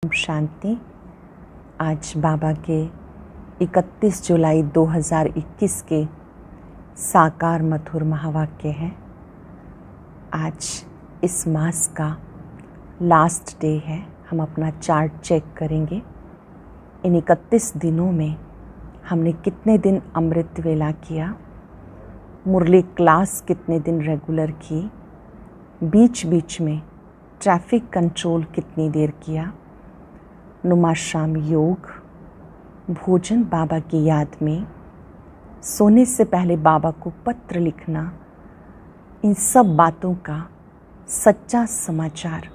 ओम शांति। आज बाबा के 31 जुलाई 2021 के साकार मधुर महावाक्य हैं। आज इस मास का लास्ट डे है। हम अपना चार्ट चेक करेंगे। इन 31 दिनों में हमने कितने दिन अमृत वेला किया, मुरली क्लास कितने दिन रेगुलर की, बीच बीच में ट्रैफिक कंट्रोल कितनी देर किया, नुमा शाम योग, भोजन बाबा की याद में, सोने से पहले बाबा को पत्र लिखना, इन सब बातों का सच्चा समाचार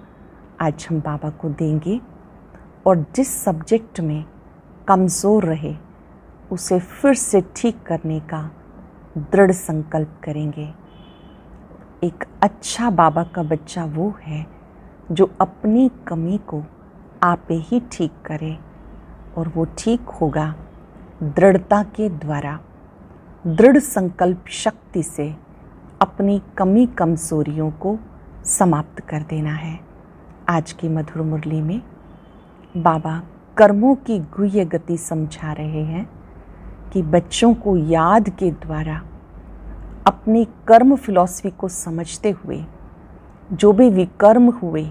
आज हम बाबा को देंगे। और जिस सब्जेक्ट में कमज़ोर रहे उसे फिर से ठीक करने का दृढ़ संकल्प करेंगे। एक अच्छा बाबा का बच्चा वो है जो अपनी कमी को आप ही ठीक करे, और वो ठीक होगा दृढ़ता के द्वारा। दृढ़ संकल्प शक्ति से अपनी कमी कमज़ोरियों को समाप्त कर देना है। आज की मधुर मुरली में बाबा कर्मों की गुह्य गति समझा रहे हैं कि बच्चों को याद के द्वारा अपनी कर्म फिलॉसफी को समझते हुए जो भी विकर्म हुए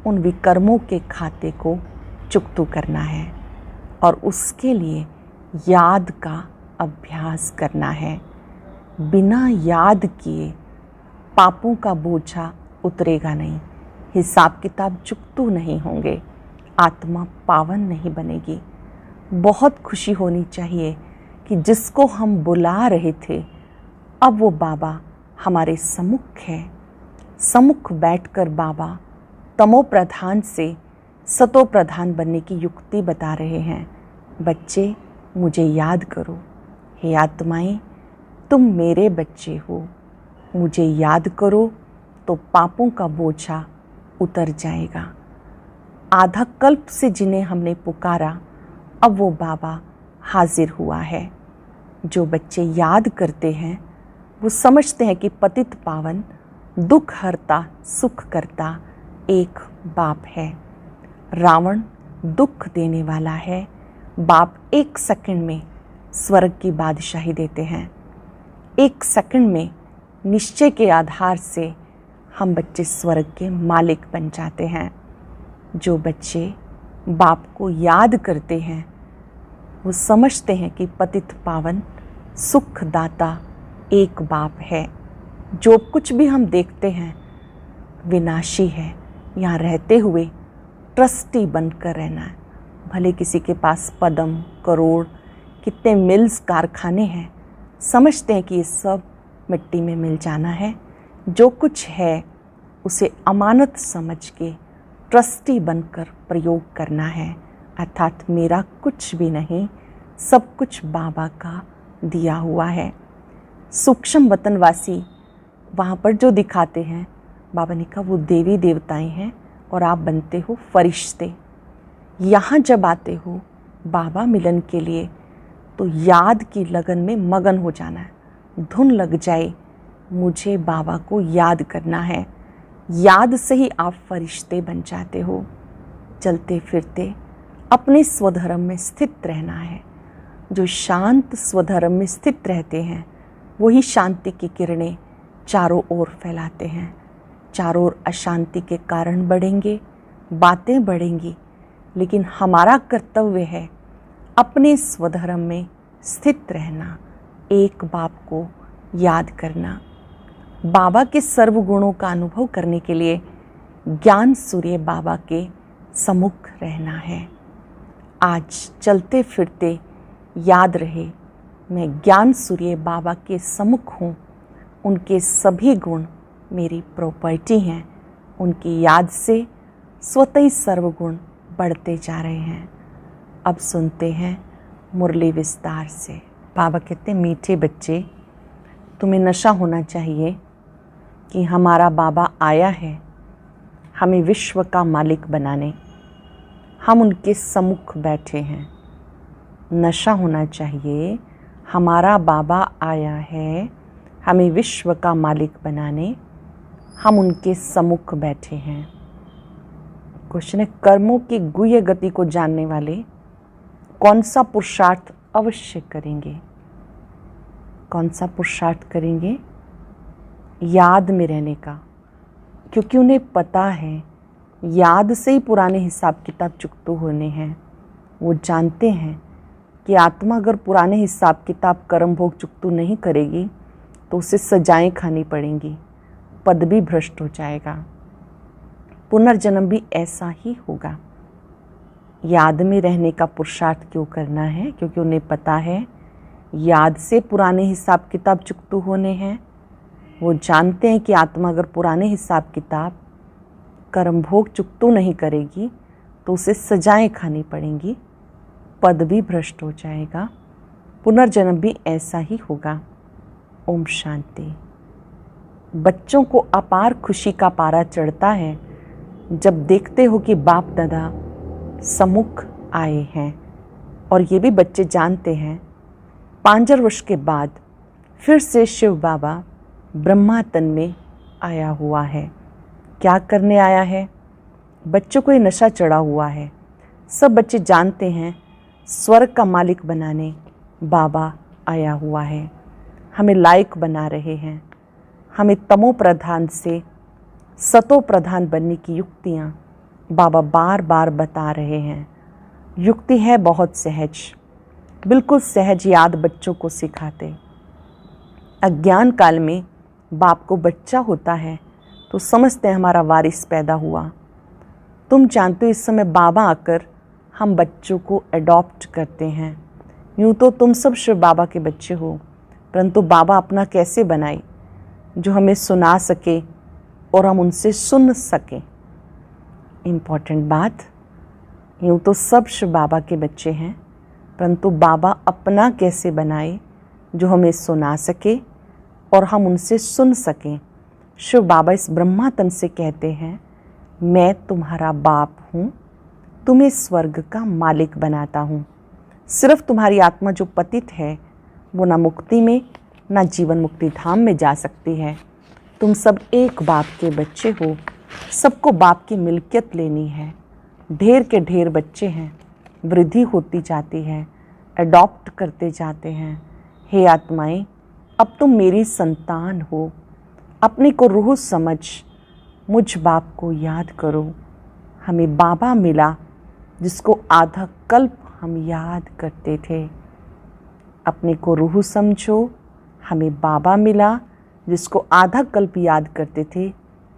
उन विकर्मों के खाते को चुकतू करना है, और उसके लिए याद का अभ्यास करना है। बिना याद किए पापों का बोझा उतरेगा नहीं, हिसाब किताब चुकतू नहीं होंगे, आत्मा पावन नहीं बनेगी। बहुत खुशी होनी चाहिए कि जिसको हम बुला रहे थे अब वो बाबा हमारे सम्मुख है। सम्मुख बैठकर बाबा तमो प्रधान से सतो प्रधान बनने की युक्ति बता रहे हैं। बच्चे मुझे याद करो, हे आत्माएं तुम मेरे बच्चे हो, मुझे याद करो तो पापों का बोझा उतर जाएगा। आधा कल्प से जिन्हें हमने पुकारा अब वो बाबा हाजिर हुआ है। जो बच्चे याद करते हैं वो समझते हैं कि पतित पावन दुख हरता सुख करता एक बाप है। रावण दुख देने वाला है, बाप एक सेकंड में स्वर्ग की बादशाही देते हैं। एक सेकंड में निश्चय के आधार से हम बच्चे स्वर्ग के मालिक बन जाते हैं। जो बच्चे बाप को याद करते हैं वो समझते हैं कि पतित पावन सुखदाता एक बाप है। जो कुछ भी हम देखते हैं विनाशी है। यहाँ रहते हुए ट्रस्टी बनकर रहना है। भले किसी के पास पदम करोड़ कितने मिल्स कारखाने हैं, समझते हैं कि ये सब मिट्टी में मिल जाना है। जो कुछ है उसे अमानत समझ के ट्रस्टी बनकर प्रयोग करना है, अर्थात मेरा कुछ भी नहीं, सब कुछ बाबा का दिया हुआ है। सूक्ष्म वतनवासी वहाँ पर जो दिखाते हैं, बाबा ने कहा वो देवी देवताएं हैं और आप बनते हो फरिश्ते। यहाँ जब आते हो बाबा मिलन के लिए तो याद की लगन में मगन हो जाना है। धुन लग जाए, मुझे बाबा को याद करना है। याद से ही आप फरिश्ते बन जाते हो। चलते फिरते अपने स्वधर्म में स्थित रहना है। जो शांत स्वधर्म में स्थित रहते हैं वही शांति की किरणें चारों ओर फैलाते हैं। चारों ओर अशांति के कारण बढ़ेंगे, बातें बढ़ेंगी, लेकिन हमारा कर्तव्य है अपने स्वधर्म में स्थित रहना, एक बाप को याद करना। बाबा के सर्वगुणों का अनुभव करने के लिए ज्ञान सूर्य बाबा के सम्मुख रहना है। आज चलते फिरते याद रहे मैं ज्ञान सूर्य बाबा के सम्मुख हूँ, उनके सभी गुण मेरी प्रॉपर्टी हैं। उनकी याद से स्वतः ही सर्वगुण बढ़ते जा रहे हैं। अब सुनते हैं मुरली विस्तार से। बाबा कहते हैं, मीठे बच्चे तुम्हें नशा होना चाहिए कि हमारा बाबा आया है हमें विश्व का मालिक बनाने। हम उनके सम्मुख बैठे हैं। नशा होना चाहिए, हमारा बाबा आया है हमें विश्व का मालिक बनाने। हम उनके सम्मुख बैठे हैं। क्वेश्चन है, कर्मों की गुह्य गति को जानने वाले कौन सा पुरुषार्थ अवश्य करेंगे? कौन सा पुरुषार्थ करेंगे? याद में रहने का, क्योंकि उन्हें पता है याद से ही पुराने हिसाब किताब चुकते होने हैं। वो जानते हैं कि आत्मा अगर पुराने हिसाब किताब कर्म भोग चुकतू नहीं करेगी तो उसे सजाएं खानी पड़ेंगी, पद भी भ्रष्ट हो जाएगा, पुनर्जन्म भी ऐसा ही होगा। याद में रहने का पुरुषार्थ क्यों करना है? क्योंकि उन्हें पता है याद से पुराने हिसाब किताब चुकतू होने हैं। वो जानते हैं कि आत्मा अगर पुराने हिसाब किताब कर्म भोग चुकतू नहीं करेगी तो उसे सजाएं खानी पड़ेंगी, पद भी भ्रष्ट हो जाएगा, पुनर्जन्म भी ऐसा ही होगा। ओम शांति। बच्चों को अपार खुशी का पारा चढ़ता है जब देखते हो कि बाप दादा सम्मुख आए हैं। और ये भी बच्चे जानते हैं 5 वर्ष के बाद फिर से शिव बाबा ब्रह्मा तन में आया हुआ है। क्या करने आया है? बच्चों को ये नशा चढ़ा हुआ है। सब बच्चे जानते हैं स्वर्ग का मालिक बनाने बाबा आया हुआ है। हमें लायक बना रहे हैं। हमें तमो प्रधान से सतो प्रधान बनने की युक्तियाँ बाबा बार बार बता रहे हैं। युक्ति है बहुत सहज, बिल्कुल सहज याद बच्चों को सिखाते। अज्ञान काल में बाप को बच्चा होता है तो समझते हैं हमारा वारिस पैदा हुआ। तुम जानते हो इस समय बाबा आकर हम बच्चों को अडॉप्ट करते हैं। यूँ तो तुम सब शिव बाबा के बच्चे हो, परंतु बाबा अपना कैसे बनाए जो हमें सुना सके और हम उनसे सुन सकें। इम्पॉर्टेंट बात, यूँ तो सब शिव बाबा के बच्चे हैं, परंतु बाबा अपना कैसे बनाए जो हमें सुना सके और हम उनसे सुन सकें। शिव बाबा इस ब्रह्मा तन से कहते हैं, मैं तुम्हारा बाप हूँ, तुम्हें स्वर्ग का मालिक बनाता हूँ। सिर्फ तुम्हारी आत्मा जो पतित है वो ना मुक्ति में ना जीवन मुक्ति धाम में जा सकती है। तुम सब एक बाप के बच्चे हो, सबको बाप की मिल्कियत लेनी है। ढेर के ढेर बच्चे हैं, वृद्धि होती जाती है, अडॉप्ट करते जाते हैं। हे आत्माएं, अब तुम मेरी संतान हो। अपने को रूह समझ मुझ बाप को याद करो। हमें बाबा मिला जिसको आधा कल्प हम याद करते थे। अपने को रूह समझो, हमें बाबा मिला जिसको आधा कल्प याद करते थे।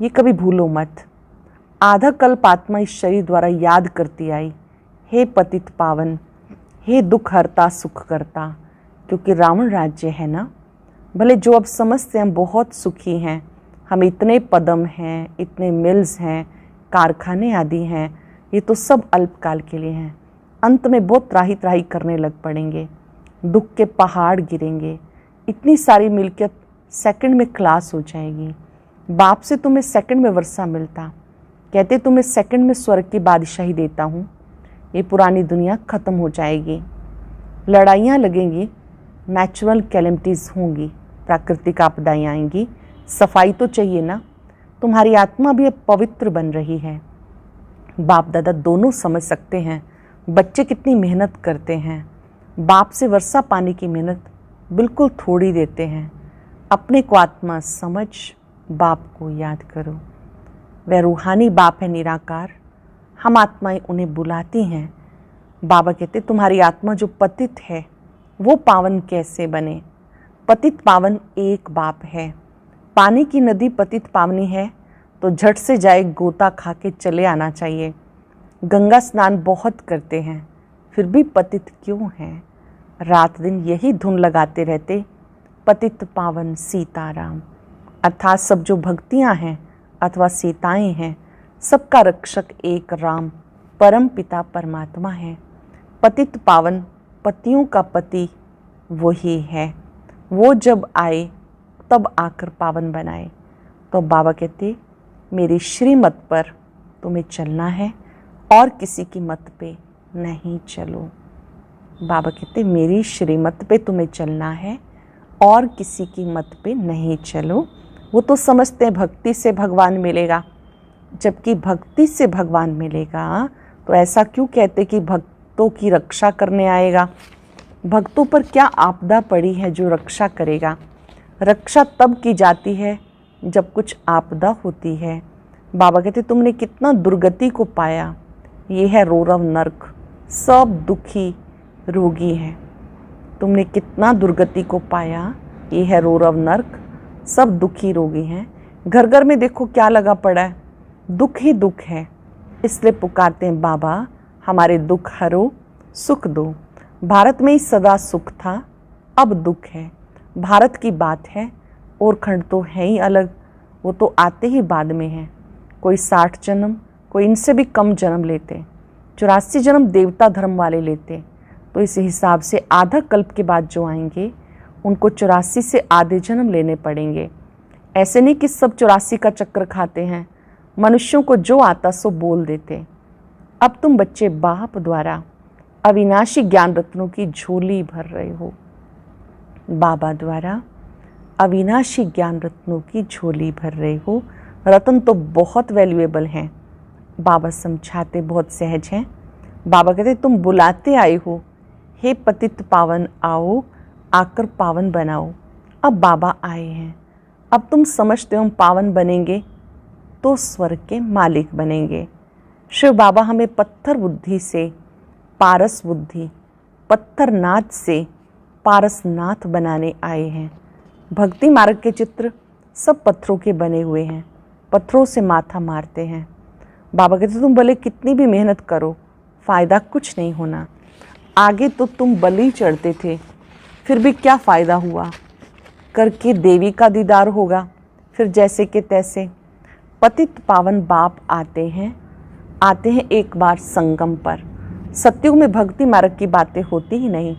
ये कभी भूलो मत। आधा कल्प आत्मा इस शरीर द्वारा याद करती आई, हे पतित पावन, हे दुख हरता सुख करता। क्योंकि रावण राज्य है ना, भले जो अब समझते हैं हम बहुत सुखी हैं, हम इतने पदम हैं, इतने मिल्स हैं, कारखाने आदि हैं, ये तो सब अल्पकाल के लिए हैं। अंत में बहुत त्राही त्राही करने लग पड़ेंगे, दुख के पहाड़ गिरेंगे, इतनी सारी मिल्कियत सेकंड में क्लास हो जाएगी। बाप से तुम्हें सेकंड में वर्षा मिलता, कहते तुम्हें सेकंड में स्वर्ग की बादशाही देता हूँ। ये पुरानी दुनिया ख़त्म हो जाएगी, लड़ाइयाँ लगेंगी, नेचुरल कैलेमिटीज़ होंगी, प्राकृतिक आपदाएँ आएंगी। सफाई तो चाहिए ना। तुम्हारी आत्मा भी अब पवित्र बन रही है। बाप दादा दोनों समझ सकते हैं बच्चे कितनी मेहनत करते हैं। बाप से वर्षा पाने की मेहनत बिल्कुल थोड़ी देते हैं। अपने को आत्मा समझ बाप को याद करो। वह रूहानी बाप है निराकार, हम आत्माएं उन्हें बुलाती हैं। बाबा कहते तुम्हारी आत्मा जो पतित है वो पावन कैसे बने? पतित पावन एक बाप है। पानी की नदी पतित पावनी है तो झट से जाए गोता खा के चले आना चाहिए। गंगा स्नान बहुत करते हैं फिर भी पतित क्यों हैं? रात दिन यही धुन लगाते रहते, पतित पावन सीताराम। अर्थात सब जो भक्तियाँ हैं अथवा सीताएं हैं, सबका रक्षक एक राम परम पिता परमात्मा है। पतित पावन पतियों का पति वही है। वो जब आए तब आकर पावन बनाए। तो बाबा कहते मेरी श्रीमत पर तुम्हें चलना है और किसी की मत पे नहीं चलो। बाबा कहते मेरी श्रीमत पे तुम्हें चलना है और किसी की मत पे नहीं चलो। वो तो समझते हैं भक्ति से भगवान मिलेगा, जबकि भक्ति से भगवान मिलेगा। तो ऐसा क्यों कहते कि भक्तों की रक्षा करने आएगा? भक्तों पर क्या आपदा पड़ी है जो रक्षा करेगा? रक्षा तब की जाती है जब कुछ आपदा होती है। बाबा कहते तुमने कितना दुर्गति को पाया। ये है रौरव नर्क, सब दुखी रोगी हैं। तुमने कितना दुर्गति को पाया। ये है रौरव नर्क, सब दुखी रोगी हैं। घर घर में देखो क्या लगा पड़ा है, दुख ही दुख है। इसलिए पुकारते हैं बाबा हमारे दुख हरो, सुख दो। भारत में ही सदा सुख था, अब दुख है। भारत की बात है और खंड तो है ही अलग, वो तो आते ही बाद में हैं। कोई 60 जन्म, कोई इनसे भी कम जन्म लेते, 84 जन्म देवता धर्म वाले लेते। तो इस हिसाब से आधा कल्प के बाद जो आएंगे उनको 84 से आधे जन्म लेने पड़ेंगे। ऐसे नहीं कि सब 84 का चक्कर खाते हैं। मनुष्यों को जो आता सो बोल देते। अब तुम बच्चे बाप द्वारा अविनाशी ज्ञान रत्नों की झोली भर रहे हो। बाबा द्वारा अविनाशी ज्ञान रत्नों की झोली भर रहे हो। रत्न तो बहुत वैल्यूएबल हैं। बाबा समझाते बहुत सहज हैं। बाबा कहते तुम बुलाते आए हो, हे पतित पावन आओ, आकर पावन बनाओ। अब बाबा आए हैं। अब तुम समझते हो हम पावन बनेंगे तो स्वर्ग के मालिक बनेंगे। शिव बाबा हमें पत्थर बुद्धि से पारस बुद्धि, पत्थर नाथ से पारसनाथ बनाने आए हैं। भक्ति मार्ग के चित्र सब पत्थरों के बने हुए हैं, पत्थरों से माथा मारते हैं। बाबा कहते तुम भले कितनी भी मेहनत करो, फ़ायदा कुछ नहीं होना। आगे तो तुम बलि चढ़ते थे, फिर भी क्या फ़ायदा हुआ? करके देवी का दीदार होगा, फिर जैसे के तैसे। पतित पावन बाप आते हैं एक बार संगम पर। सत्युग में भक्ति मार्ग की बातें होती ही नहीं।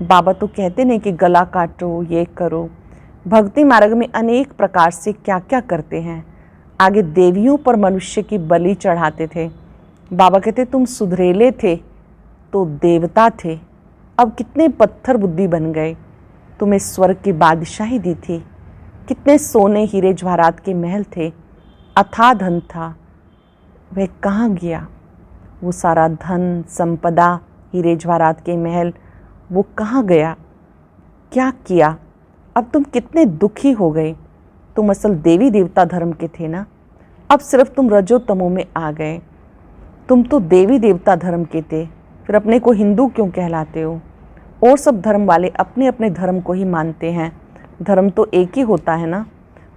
बाबा तो कहते नहीं कि गला काटो, ये करो। भक्ति मार्ग में अनेक प्रकार से क्या क्या करते हैं। आगे देवियों पर मनुष्य की बलि चढ़ाते थे। बाबा कहते तुम सुधरेले थे तो देवता थे, अब कितने पत्थर बुद्धि बन गए। तुम्हें स्वर्ग की बादशाही दी थी, कितने सोने हीरे जवाहरात के महल थे, अथाह धन था, वह कहाँ गया? वो सारा धन संपदा, हीरे जवाहरात के महल, वो कहाँ गया? क्या किया? अब तुम कितने दुखी हो गए। तुम असल देवी देवता धर्म के थे ना, अब सिर्फ तुम रजो तमो में आ गए। तुम तो देवी देवता धर्म के थे, फिर अपने को हिंदू क्यों कहलाते हो? और सब धर्म वाले अपने अपने धर्म को ही मानते हैं। धर्म तो एक ही होता है ना।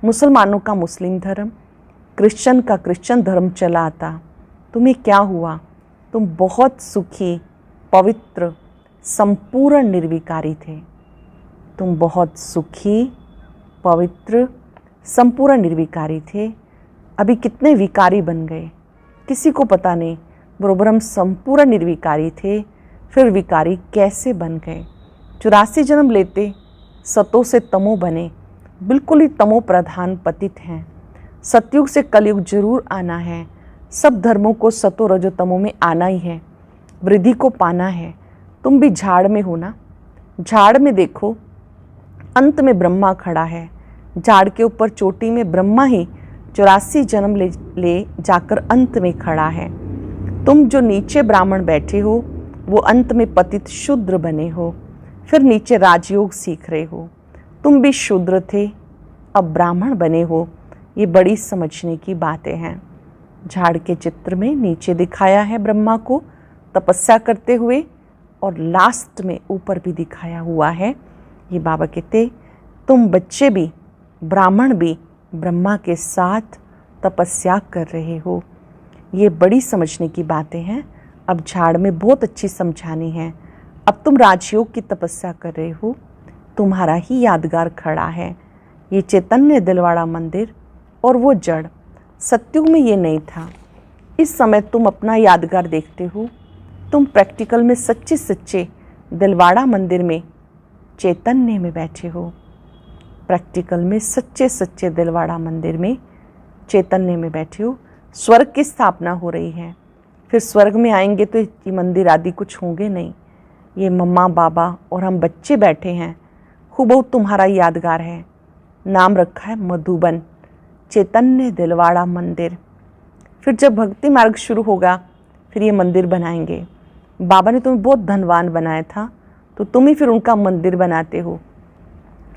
मुसलमानों का मुस्लिम धर्म, क्रिश्चियन का क्रिश्चियन धर्म चला आता। तुम्हें क्या हुआ? तुम बहुत सुखी, पवित्र, संपूर्ण निर्विकारी थे। तुम बहुत सुखी, पवित्र, संपूर्ण निर्विकारी थे। अभी कितने विकारी बन गए किसी को पता नहीं। बरोबर हम संपूर्ण निर्विकारी थे, फिर विकारी कैसे बन गए? 84 जन्म लेते सतों से तमो बने, बिल्कुल ही तमो प्रधान पतित हैं। सतयुग से कलयुग जरूर आना है। सब धर्मों को सतो रजो तमो में आना ही है, वृद्धि को पाना है। तुम भी झाड़ में हो ना। झाड़ में देखो अंत में ब्रह्मा खड़ा है। झाड़ के ऊपर चोटी में ब्रह्मा ही 84 जन्म ले जाकर अंत में खड़ा है। तुम जो नीचे ब्राह्मण बैठे हो वो अंत में पतित शूद्र बने हो, फिर नीचे राजयोग सीख रहे हो। तुम भी शूद्र थे, अब ब्राह्मण बने हो। ये बड़ी समझने की बातें हैं। झाड़ के चित्र में नीचे दिखाया है ब्रह्मा को तपस्या करते हुए, और लास्ट में ऊपर भी दिखाया हुआ है। ये बाबा कहते तुम बच्चे भी, ब्राह्मण भी ब्रह्मा के साथ तपस्या कर रहे हो। ये बड़ी समझने की बातें हैं। अब झाड़ में बहुत अच्छी समझानी है। अब तुम राजयोग की तपस्या कर रहे हो, तुम्हारा ही यादगार खड़ा है। ये चैतन्य दिलवाड़ा मंदिर और वो जड़। सत्युग में ये नहीं था। इस समय तुम अपना यादगार देखते हो। तुम प्रैक्टिकल में सच्चे सच्चे दिलवाड़ा मंदिर में चैतन्य में बैठे हो। प्रैक्टिकल में सच्चे सच्चे दिलवाड़ा मंदिर में चैतन्य में बैठे हो। स्वर्ग की स्थापना हो रही है। फिर स्वर्ग में आएंगे तो ये मंदिर आदि कुछ होंगे नहीं। ये मम्मा बाबा और हम बच्चे बैठे हैं। खूब तुम्हारा यादगार है। नाम रखा है मधुबन, चैतन्य दिलवाड़ा मंदिर। फिर जब भक्ति मार्ग शुरू होगा फिर ये मंदिर बनाएंगे। बाबा ने तुम्हें बहुत धनवान बनाया था तो तुम ही फिर उनका मंदिर बनाते हो।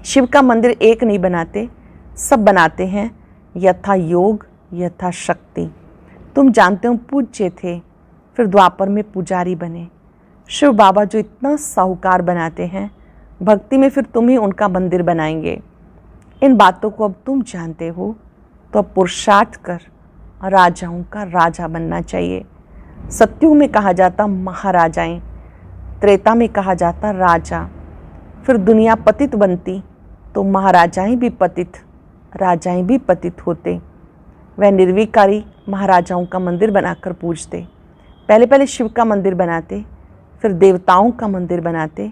शिव का मंदिर एक नहीं बनाते, सब बनाते हैं यथा योग यथा शक्ति। तुम जानते हो पूज्य थे, फिर द्वापर में पुजारी बने। शिव बाबा जो इतना साहूकार बनाते हैं, भक्ति में फिर तुम ही उनका मंदिर बनाएंगे। इन बातों को अब तुम जानते हो तो अब पुरुषार्थ कर राजाओं का राजा बनना चाहिए। सतयुग में कहा जाता महाराजाएं, त्रेता में कहा जाता राजा। फिर दुनिया पतित बनती तो महाराजाएं भी पतित, राजाएं भी पतित होते। वह निर्विकारी महाराजाओं का मंदिर बनाकर पूजते। पहले पहले शिव का मंदिर बनाते, फिर देवताओं का मंदिर बनाते,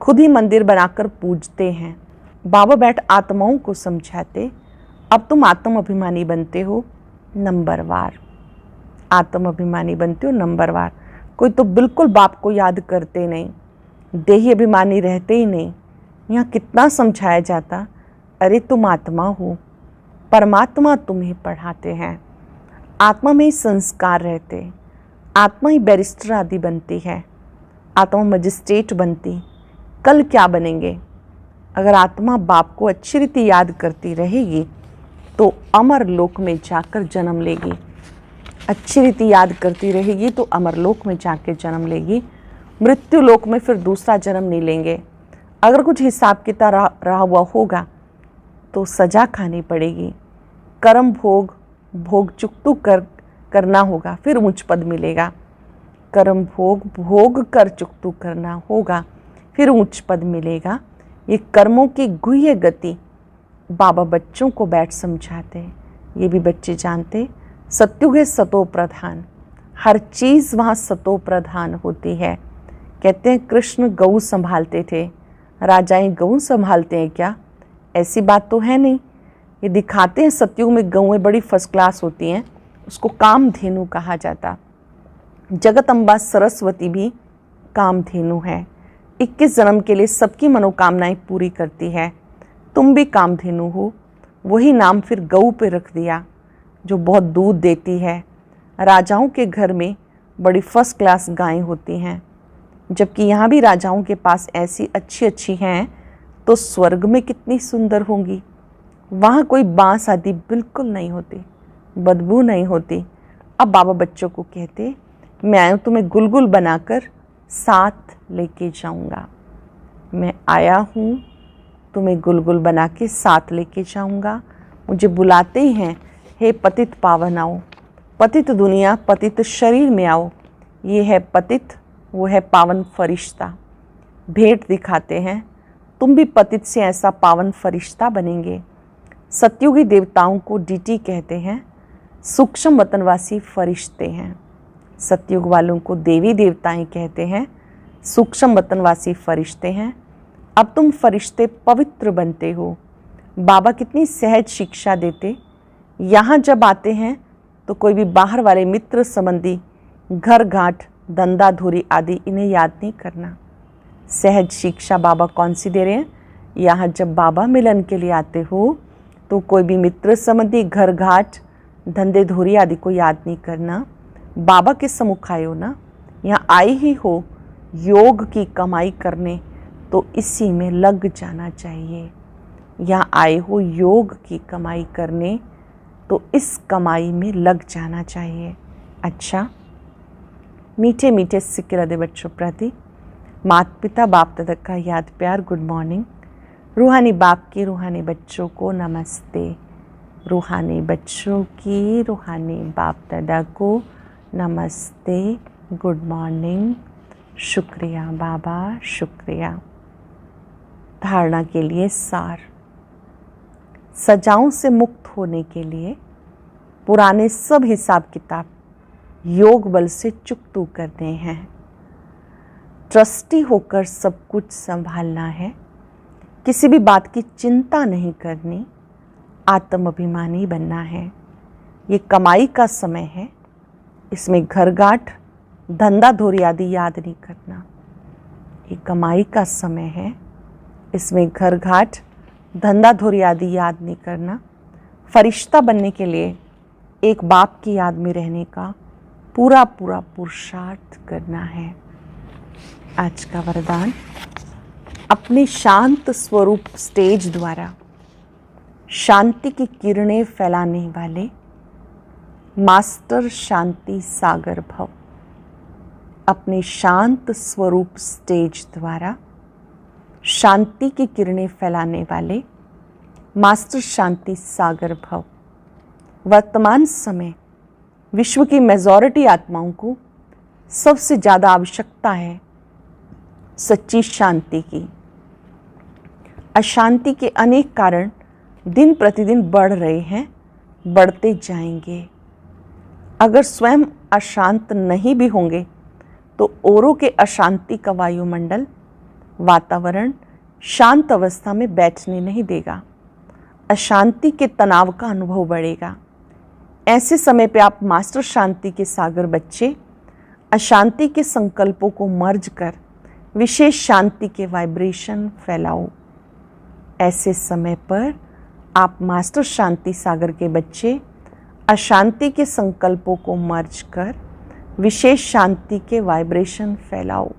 खुद ही मंदिर बनाकर पूजते हैं। बाबा बैठ आत्माओं को समझाते। अब तुम आत्म अभिमानी बनते हो नंबरवार, आत्म अभिमानी बनते हो नंबरवार। कोई तो बिल्कुल बाप को याद करते नहीं, देही अभिमानी रहते ही नहीं। यहाँ कितना समझाया जाता, अरे तुम आत्मा हो, परमात्मा तुम्हें पढ़ाते हैं। आत्मा में ही संस्कार रहते, आत्मा ही बैरिस्टर आदि बनती है, आत्मा मजिस्ट्रेट बनती। कल क्या बनेंगे? अगर आत्मा बाप को अच्छी रीति याद करती रहेगी तो अमर लोक में जाकर जन्म लेगी। अच्छी रीति याद करती रहेगी तो अमर लोक में जाकर जन्म लेगी। मृत्यु लोक में फिर दूसरा जन्म नहीं लेंगे। अगर कुछ हिसाब किताब रहा हुआ होगा तो सजा खानी पड़ेगी। कर्म भोग भोग चुकतू करना होगा, फिर उच्च पद मिलेगा। कर्म भोग भोग कर चुकतू करना होगा, फिर उच्च पद मिलेगा। ये कर्मों की गुह्य गति बाबा बच्चों को बैठ समझाते। ये भी बच्चे जानते, सत्युग है सतो प्रधान, हर चीज़ वहाँ सतो प्रधान होती है। कहते हैं कृष्ण गऊ संभालते थे, राजाएं गऊ संभालते हैं क्या? ऐसी बात तो है नहीं। ये दिखाते हैं सत्युग में गऊएं बड़ी फर्स्ट क्लास होती हैं, उसको कामधेनु कहा जाता। जगत अम्बा सरस्वती भी कामधेनु है, 21 जन्म के लिए सबकी मनोकामनाएं पूरी करती है। तुम भी कामधेनु हो, वही नाम फिर गऊ पे रख दिया जो बहुत दूध देती है। राजाओं के घर में बड़ी फर्स्ट क्लास गायें होती हैं, जबकि यहाँ भी राजाओं के पास ऐसी अच्छी अच्छी हैं तो स्वर्ग में कितनी सुंदर होंगी। वहाँ कोई बांस आदि बिल्कुल नहीं होती, बदबू नहीं होती। अब बाबा बच्चों को कहते, मैं आया तुम्हें गुलगुल बनाकर साथ लेके जाऊंगा। मैं आया हूँ तुम्हें गुलगुल बना के साथ लेके जाऊंगा। मुझे बुलाते ही हैं, हे पतित पावन आओ, पतित दुनिया पतित शरीर में आओ। ये है पतित, वो है पावन फरिश्ता। भेंट दिखाते हैं, तुम भी पतित से ऐसा पावन फरिश्ता बनेंगे। सतयुगी देवताओं को डीटी कहते हैं, सूक्ष्म वतनवासी फरिश्ते हैं। सतयुग वालों को देवी देवताएं कहते हैं, सूक्ष्म वतनवासी फरिश्ते हैं। अब तुम फरिश्ते पवित्र बनते हो। बाबा कितनी सहज शिक्षा देते। यहाँ जब आते हैं तो कोई भी बाहर वाले मित्र संबंधी, घर घाट, धंधा धूरी आदि इन्हें याद नहीं करना। सहज शिक्षा बाबा कौन सी दे रहे हैं? यहाँ जब बाबा मिलन के लिए आते हो तो कोई भी मित्र संबंधी, घर घाट, धंधे धूरी आदि को याद नहीं करना। बाबा के सम्मुख आए हो ना, यहाँ आए ही हो योग की कमाई करने, तो इसी में लग जाना चाहिए। यहाँ आए हो योग की कमाई करने, तो इस कमाई में लग जाना चाहिए। अच्छा, मीठे मीठे सिक्के रदे बच्चों प्रति माता पिता बाप दादा का याद प्यार गुड मॉर्निंग। रूहानी बाप की रूहानी बच्चों को नमस्ते। रूहानी बच्चों की रूहानी बाप दादा को नमस्ते, गुड मॉर्निंग। शुक्रिया बाबा, शुक्रिया। धारणा के लिए सार। सजाओं से मुक्त होने के लिए पुराने सब हिसाब किताब योग बल से चुकतू करने हैं। ट्रस्टी होकर सब कुछ संभालना है। किसी भी बात की चिंता नहीं करनी, आत्म अभिमानी बनना है। ये कमाई का समय है, इसमें घर गांठ, धंधा धोरी आदि याद नहीं करना। ये कमाई का समय है, इसमें घर घाट, धंधा धोरी आदि याद नहीं करना। फरिश्ता बनने के लिए एक बाप की याद में रहने का पूरा पूरा पुरुषार्थ करना है। आज का वरदान, अपने शांत स्वरूप स्टेज द्वारा शांति की किरणें फैलाने वाले मास्टर शांति सागर भव। अपने शांत स्वरूप स्टेज द्वारा शांति की किरणें फैलाने वाले मास्टर शांति सागर भव। वर्तमान समय विश्व की मेजॉरिटी आत्माओं को सबसे ज़्यादा आवश्यकता है सच्ची शांति की। अशांति के अनेक कारण दिन प्रतिदिन बढ़ रहे हैं, बढ़ते जाएंगे। अगर स्वयं अशांत नहीं भी होंगे तो औरों के अशांति का वायुमंडल, वातावरण शांत अवस्था में बैठने नहीं देगा। अशांति के तनाव का अनुभव बढ़ेगा। ऐसे समय पे आप मास्टर शांति के सागर बच्चे अशांति के संकल्पों को मर्ज कर विशेष शांति के वाइब्रेशन फैलाओ। ऐसे समय पर आप मास्टर शांति सागर के बच्चे अशांति के संकल्पों को मर्ज कर विशेष शांति के वाइब्रेशन फैलाओ।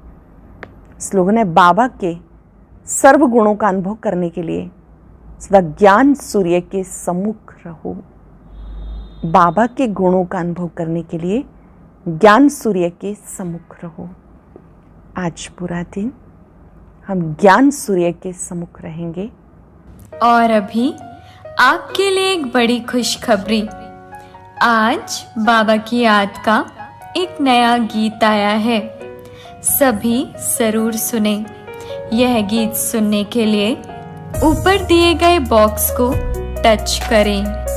स्लोगन है, बाबा के सर्व गुणों का अनुभव करने के लिए सदा ज्ञान सूर्य के सम्मुख रहो। बाबा के गुणों का अनुभव करने के लिए ज्ञान सूर्य के सम्मुख रहो। आज पूरा दिन हम ज्ञान सूर्य के सम्मुख रहेंगे। और अभी आपके लिए एक बड़ी खुशखबरी। आज बाबा की याद का एक नया गीत आया है। सभी जरूर सुने। यह गीत सुनने के लिए ऊपर दिए गए बॉक्स को टच करें।